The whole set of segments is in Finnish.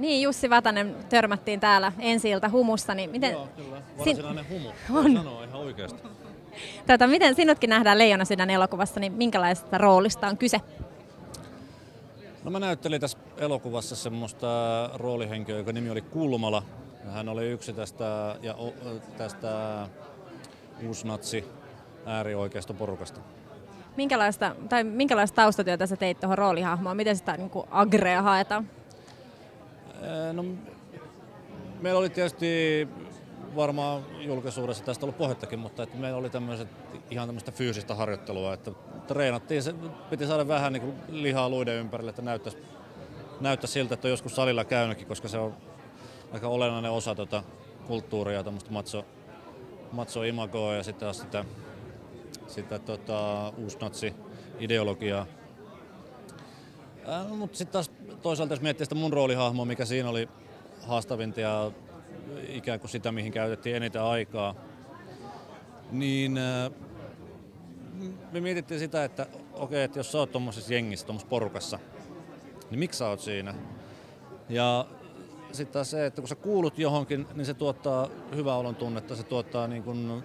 Niin, Jussi Vatanen törmättiin täällä ensi-ilta humussa. Niin miten... Joo, kyllä. Varsinainen humu. On. Sanoo ihan oikeasti. Miten sinutkin nähdään Leijonasydän elokuvassa, niin minkälaisesta roolista on kyse? No mä näyttelin tässä elokuvassa semmoista roolihenkilöä, joka nimi oli Kulmala. Hän oli yksi tästä uusnatsi äärioikeistoporukasta. Minkälaista taustatyötä sä teit tuohon roolihahmoon? Miten sitä niin kuin agrea haetaan? No, meillä oli tietysti varmaan julkisuudessa tästä ollut puhettakin, mutta että meillä oli ihan tämmöistä fyysistä harjoittelua, että treenattiin, piti saada vähän niin kuin lihaa luiden ympärille, että näyttäisi siltä, että on joskus salilla käynytkin, koska se on aika olennainen osa kulttuuria, tämmöistä macho-imagoa ja sitten sitä uusnatsi-ideologiaa. Mutta sitten taas toisaalta jos miettii sitä mun roolihahmoa, mikä siinä oli haastavinta ja ikään kuin sitä, mihin käytettiin eniten aikaa, niin me mietittiin sitä, että okei, että jos sä oot tommosessa jengissä, tommosessa porukassa, niin miksi sä oot siinä? Ja sitten taas se, että kun sä kuulut johonkin, niin se tuottaa hyvää olon tunnetta, se tuottaa niin kuin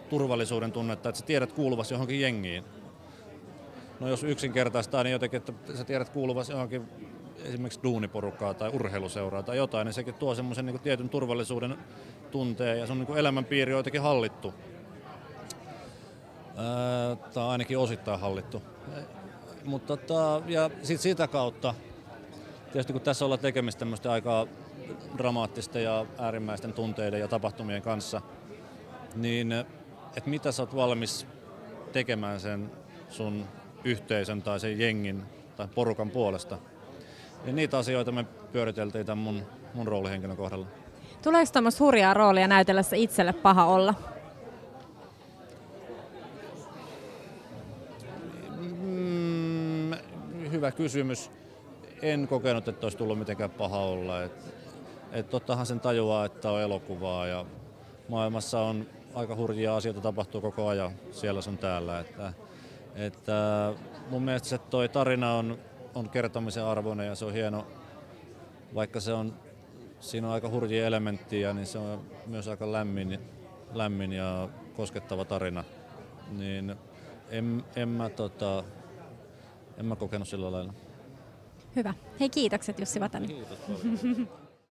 turvallisuuden tunnetta, että sä tiedät kuuluvasi johonkin jengiin. No jos yksinkertaistaa, niin jotenkin, että sä tiedät kuuluvasi johonkin esimerkiksi duuniporukkaa tai urheiluseuraa tai jotain, niin sekin tuo semmoisen niin kuin tietyn turvallisuuden tunteen ja sun niin kuin elämänpiiri on jotenkin hallittu. Tai ainakin osittain hallittu. Mutta ja sit sitä kautta, tietysti kun tässä ollaan tekemistä tämmöistä aika dramaattisten ja äärimmäisten tunteiden ja tapahtumien kanssa, niin että mitä sä oot valmis tekemään sen sun yhteisön tai sen jengin tai porukan puolesta. Ja niitä asioita me pyöriteltiin tämän mun roolihenkilön kohdalla. Tuleeko tuommoista hurjaa roolia näytellessä itselle paha olla? Hyvä kysymys. En kokenut, että olisi tullut mitenkään paha olla. Tottahan sen tajuaa, että on elokuvaa ja maailmassa on aika hurjia asioita, tapahtuu koko ajan siellä sun täällä. Että mun mielestä se toi tarina on kertomisen arvoinen ja se on hieno, vaikka siinä on aika hurjia elementtejä, niin se on myös aika lämmin ja koskettava tarina. Niin en mä kokenut sillä lailla. Hyvä. Hei, kiitokset Jussi Vatanen. Kiitos paljon.